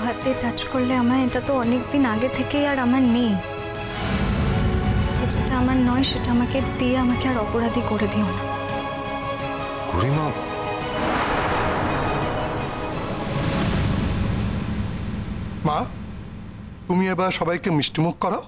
হাতে টাচ করলে আমায়, এটা তো অনেক দিন আগে থেকেই আর আমার নেই। যেটা আমার নয় সেটা আমাকে দিয়ে আমাকে আর অপরাধী করে দিও না। গরিমা, মা তুমি এবার সবাইকে মিষ্টিমুখ করো।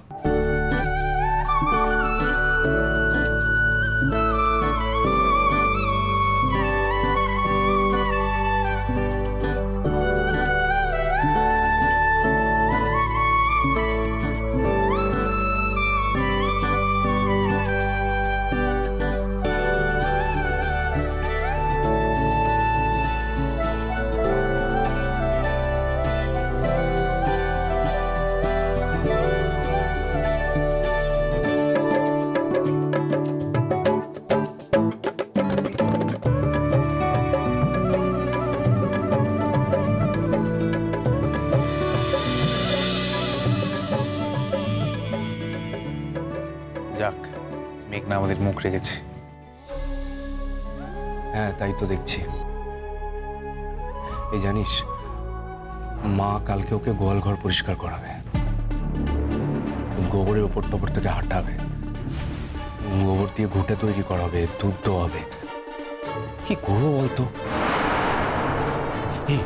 যাক, মেঘনা আমাদের মুখ রেখেছে। হ্যাঁ, তাই তো দেখছি। এই জানিস, মা কালকে ওকে গোয়াল ঘর পরিষ্কার করাবে, গোবরের ওপর টপর থেকে হাঁটাবে, গোবর দিয়ে ঘুঁটে তৈরি করাবে, দুধ দোয়াবে। কি করবো বলতো? এই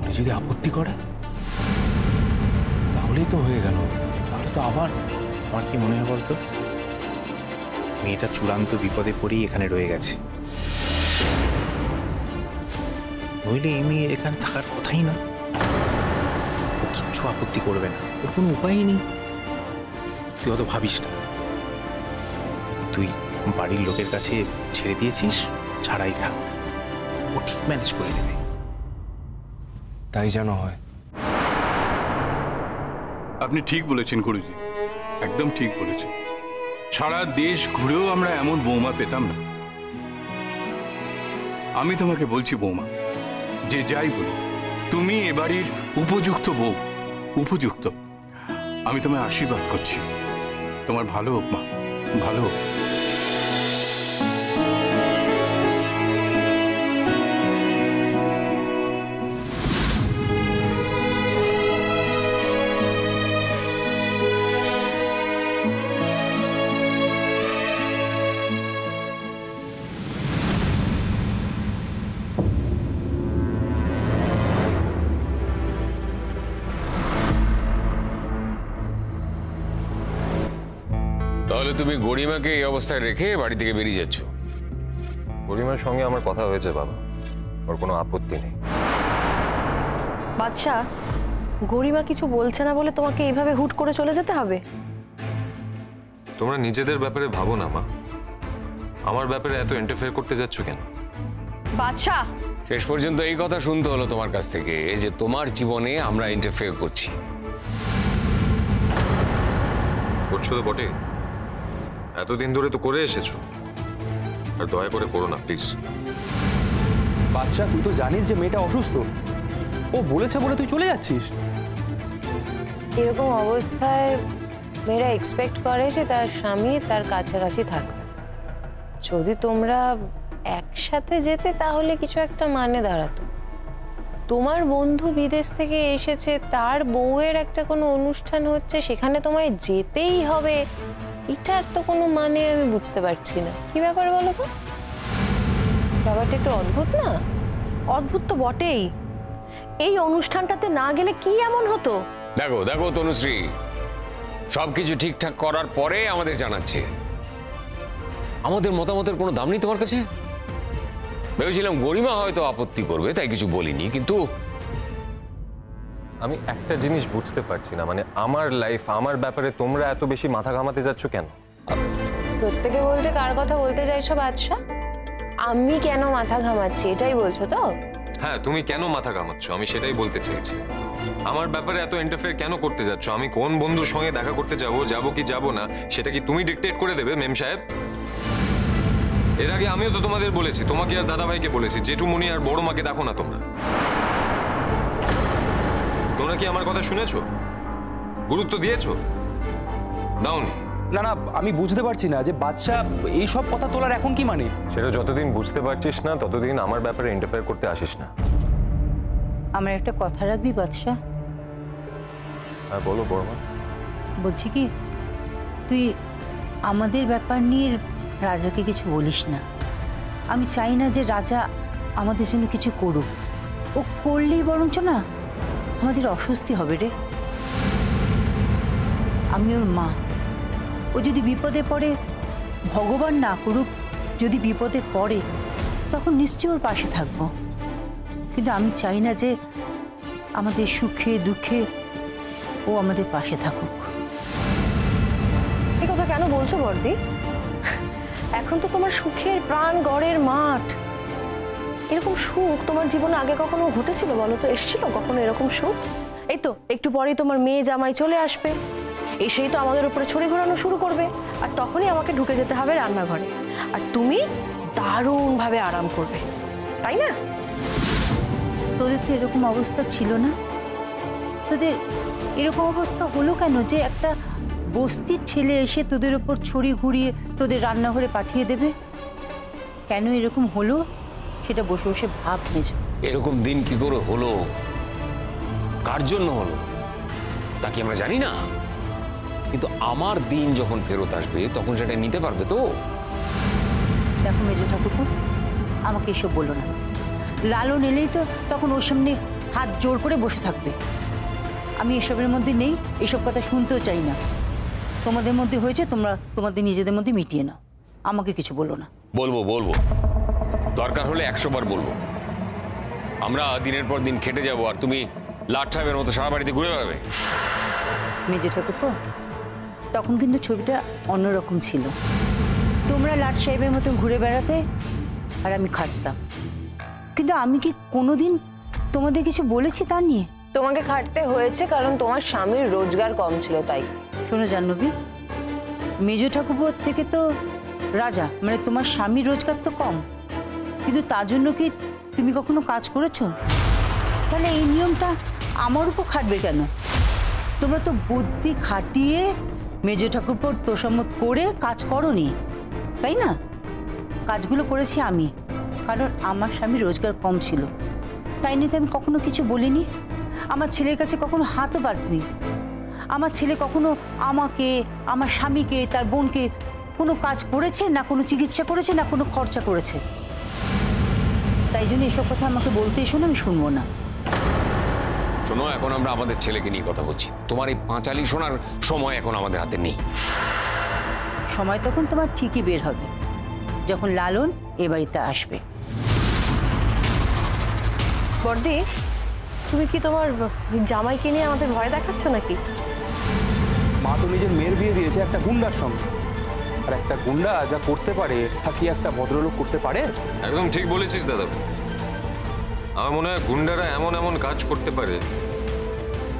উনি যদি আপত্তি করে তাহলেই তো হয়ে গেল, তাহলে তো আবার। আমার কি মনে হয় বলতো, মেয়েটা চূড়ান্ত বিপদে পড়েই এখানে রয়ে গেছে। নইলে এই মেয়ে এখানে থাকার কথাই না। ও কিচ্ছু আপত্তি করবে না, ওর কোনো উপায়ই নেই। তুই অত ভাবিস না, তুই বাড়ির লোকের কাছে ছেড়ে দিয়েছিস, ছাড়াই থাক, ও ঠিক ম্যানেজ করে নেবে। তাই যেন হয়। আপনি ঠিক বলেছেন গুরুজি, একদম ঠিক বলেছেন। সারা দেশ ঘুরেও আমরা এমন বৌমা পেতাম না। আমি তোমাকে বলছি বৌমা, যে যাই বলি তুমি এ বাড়ির উপযুক্ত বউ, উপযুক্ত। আমি তোমায় আশীর্বাদ করছি, তোমার ভালো হোক মা, ভালো হোক। তাহলে তুমি গরিমাকে এই অবস্থায় রেখে বাড়ি থেকে বেরিয়ে যাচ্ছ? গরিমার সঙ্গে আমার কথা হয়েছে বাবা, ওর কোনো আপত্তি নেই। বাদশা, গরিমা কিছু বলছে না বলে তোমাকে এইভাবে হুট করে চলে যেতে হবে? তোমরা নিজেদের ব্যাপারে ভাবো না মা, আমার ব্যাপারে এত ইন্টারফেয়ার করতে যাচ্ছ কেন? বাদশা, শেষ পর্যন্ত এই কথা শুনতে হলো তোমার কাছ থেকে যে তোমার জীবনে আমরা ইন্টারফেয়ার করছি। করছো তো বটে, এতদিন ধরে তো করে এসেছো, আর দয়া করে করো না প্লিজ। বাদশা, তুই তো জানিস যে মেয়েটা অসুস্থ, ও বলেছে বলে তুই চলে যাচ্ছিস। এরকম অবস্থায় মেয়েরা এক্সপেক্ট করে যে তার স্বামী তার কাছাকাছি থাকবে। যদি তোমরা একসাথে যেতে তাহলে কিছু একটা মানে দাঁড়াতো। তোমার বন্ধু বিদেশ থেকে এসেছে, তার বউয়ের একটা কোনো অনুষ্ঠান হচ্ছে, সেখানে তোমায় যেতেই হবে, এটার তো কোনো মানে আমি বুঝতে পারছি না। কি ব্যাপার বলো তো? ব্যাপারটা একটু অদ্ভুত না? অদ্ভুত তো বটেই। এই অনুষ্ঠানটাতে না গেলে কি এমন হতো? দেখো দেখো তনুশ্রী, সবকিছু ঠিকঠাক করার পরে আমাদের জানাচ্ছে। আমাদের মতামতের কোনো দাম নেই তোমার কাছে? ভেবেছিলাম গরিমা হয়তো আপত্তি করবে, তাই কিছু বলিনি। কিন্তু আমি একটা জিনিস বুঝতে পারছি না, মানে আমার লাইফ, আমার ব্যাপারে তোমরা এত বেশি মাথা ঘামাতে যাচ্ছ কেন? প্রত্যেকে বলতে কার কথা বলতে চাইছো বাদশা? আমি কেন মাথা ঘামাচ্ছি এটাই বলছো তো? হ্যাঁ, তুমি কেন মাথা ঘামাচ্ছ আমি সেটাই বলতে চেয়েছি। আমার ব্যাপারে এত ইন্টারফেয়ার কেন করতে যাচ্ছ? আমি কোন বন্ধুর সঙ্গে দেখা করতে যাবো কি যাবো না সেটা কি তুমি ডিকটেট করে দেবে মেম সাহেব? এর আগে আমিও তো তোমাদের বলেছি, তোমাকে আর দাদা ভাইকে বলেছি, জেঠুমনি আর বড় মাকে দেখো না তোমরা। তোমরা কি আমার কথা শুনেছো? গুরুত্ব দিয়েছো? দাওনি? না না, আমি বুঝতে পারছি না যে বাদশা এইসব কথা তোলার এখন কি মানে। সেটা যতদিন বুঝতে পারছিস না ততদিন আমার ব্যাপারে ইন্টারফেয়ার করতে আসিস না। আমার একটা কথা রাখবি বাদশাহ? হ্যাঁ বলো বড়মা। বলছি কি, তুই আমাদের ব্যাপার নিয়ে রাজাকে কিছু বলিস না। আমি চাই না যে রাজা আমাদের জন্য কিছু করুক। ও করলেই বরঞ্চ না আমাদের অস্বস্তি হবে রে। আমি ওর মা, ও যদি বিপদে পড়ে, ভগবান না করুক যদি বিপদে পড়ে, তখন নিশ্চয়ই ওর পাশে থাকবো। কিন্তু আমি চাই না যে আমাদের সুখে দুঃখে ও আমাদের পাশে থাকুক। এই কথা কেন বলছো বর্দি? এখন তো তোমার সুখের প্রাণ গড়ের মাঠ। এরকম সুখ তোমার জীবনে আগে কখনো ঘটেছিল বলো তো? এসেছিল কখনো এরকম সুখ? এই তো একটু পরেই তোমার মেয়ে জামাই চলে আসবে, এসেই তো আমাদের উপরে ছড়ি ঘোরানো শুরু করবে, আর তখনই আমাকে ঢুকে যেতে হবে রান্নাঘরে, আর তুমি দারুণভাবে আরাম করবে, তাই না? তোদের তো এরকম অবস্থা ছিল না। তোদের এরকম অবস্থা হলো কেন যে একটা বস্তির ছেলে এসে তোদের ওপর ছড়ি ঘুরিয়ে তোদের রান্নাঘরে পাঠিয়ে দেবে? কেন এরকম হলো সেটা বসে বসে ভাব মেজ। এরকম দিন কি করে হলো, কার জন্য হলো তা কি আমরা জানি না, কিন্তু আমার দিন যখন ফেরত আসবে তখন সেটা নিতে পারবে তো। দেখো মেজ ঠাকুরপো, আমাকে এসব বলো না। লালন এলেই তো তখন ওর সামনে হাত জোর করে বসে থাকবে। আমি এসবের মধ্যে নেই, এসব কথা শুনতেও চাই না। তোমাদের মধ্যে হয়েছে, তোমরা তোমাদের নিজেদের মধ্যে মিটিয়ে নাও, আমাকে কিছু বলো না। বলবো বলবো, দরকার হলে 100 বার বলবো। আমরা দিনের পর দিন খেটে যাবো আর তুমি লাট সাহেবের মতো সারা বাড়িতে ঘুরে বেড়াবে। মেজে ঠাকুরপো, তখন কিন্তু ছবিটা অন্যরকম ছিল। তোমরা লাট সাহেবের মতো ঘুরে বেড়াতে আর আমি খাটতাম। কিন্তু আমি কি কোনোদিন তোমাদের কিছু বলেছি তা নিয়ে? তোমাকে খাটতে হয়েছে কারণ তোমার স্বামীর রোজগার কম ছিল তাই। শোনো জাহ্নবী, মেজ ঠাকুরপোর থেকে তো রাজা মানে তোমার স্বামীর রোজগার তো কম, কিন্তু তার জন্য কি তুমি কখনো কাজ করেছো? তাহলে এই নিয়মটা আমার উপর খাটবে কেন? তোমরা তো বুদ্ধি খাটিয়ে মেজ ঠাকুরপোর তোষামত করে কাজ করোনি, তাই না? কাজগুলো করেছি আমি, কারণ আমার স্বামীর রোজগার কম ছিল, তাই নিয়ে তো আমি কখনো কিছু বলিনি। আমার ছেলের কাছে কখনো হাতও পাতনি। আমার ছেলে কখনো আমাকে, আমার স্বামীকে, তার বোনকে কোনো কাজ করেছে না, কোনো চিকিৎসা করেছে না, কোনো খরচা করেছে। তাই জন্য এসব কথা আমাকে বলতে এসো না, আমি শুনবো না। শোনো, এখন আমরা আমাদের ছেলেকে নিয়ে কথা বলছি। তোমার এই পাঁচালি শোনার সময় এখন আমাদের হাতে নেই। সময় তখন তোমার ঠিকই বের হবে, যখন লালন এ বাড়িতে আসবে। বর্দি, তুমি কি তোমার জামাইকে নিয়ে আমাদের ভয় দেখাচ্ছ নাকি? মা তো নিজের মেয়ের বিয়ে দিয়েছে একটা গুন্ডার সঙ্গে, আর একটা গুন্ডা যা করতে পারে তা কি একটা ভদ্রলোক করতে পারে? একদম ঠিক বলেছিস দাদা। আমার মনে হয় গুন্ডারা এমন এমন কাজ করতে পারে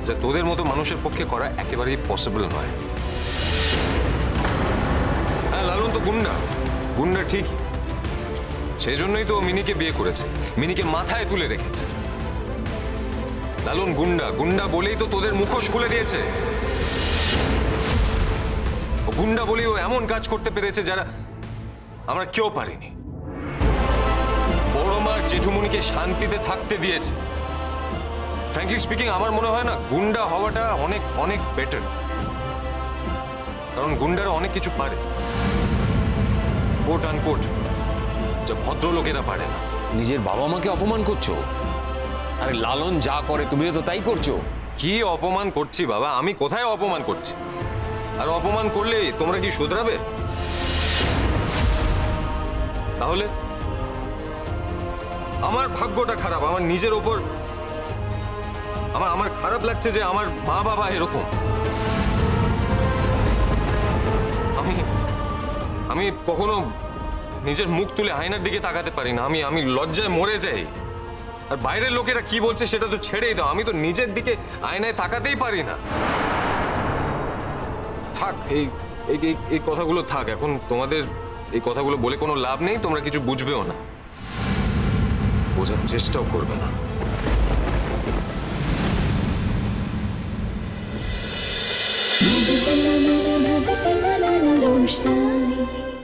যা তোদের মতো মানুষের পক্ষে করা একেবারেই পসিবল নয়। হ্যাঁ, লালন তো গুন্ডা, গুন্ডা ঠিকই। সেই জন্যই তো মিনিকে বিয়ে করেছে, মিনিকে মাথায় তুলে রেখেছে। লালন গুন্ডা, গুন্ডা বলেই তো তোদের মুখোশ খুলে দিয়েছে। গুন্ডা বলেই ও এমন কাজ করতে পেরেছে যারা আমরা কেউ পারিনি। বড় মা জেঠুমনিকে শান্তিতে থাকতে দিয়েছে। ফ্র্যাঙ্কলি স্পিকিং, আমার মনে হয় না গুন্ডা হওয়াটা অনেক অনেক বেটার, কারণ গুন্ডারা অনেক কিছু পারে, কোট আনকোট, যা ভদ্রলোকেরা পারে না। নিজের বাবা মাকে অপমান করছো। আরে লালন যা করে তুমিও তো তাই করছো। কি অপমান করছি বাবা? আমি কোথায় অপমান করছি? আর অপমান করলে তোমরা কি শুধরাবে? তাহলে আমার ভাগ্যটা খারাপ, আমার নিজের ওপর আমার খারাপ লাগছে যে আমার মা বাবা এরকম। আমি কখনো নিজের মুখ তুলে আয়নার দিকে তাকাতে পারি না। আমি লজ্জায় মরে যাই। আর বাইরের লোকেরা কি বলছে সেটা তো ছেড়েই দাও, আমি তো নিজের দিকে আয়নায় তাকাতেই পারি না। থাক, এই কথাগুলো থাক। এখন তোমাদের এই কথাগুলো বলে কোনো লাভ নেই, তোমরা কিছু বুঝবেও না, বোঝার চেষ্টাও করবে না। रोशनाई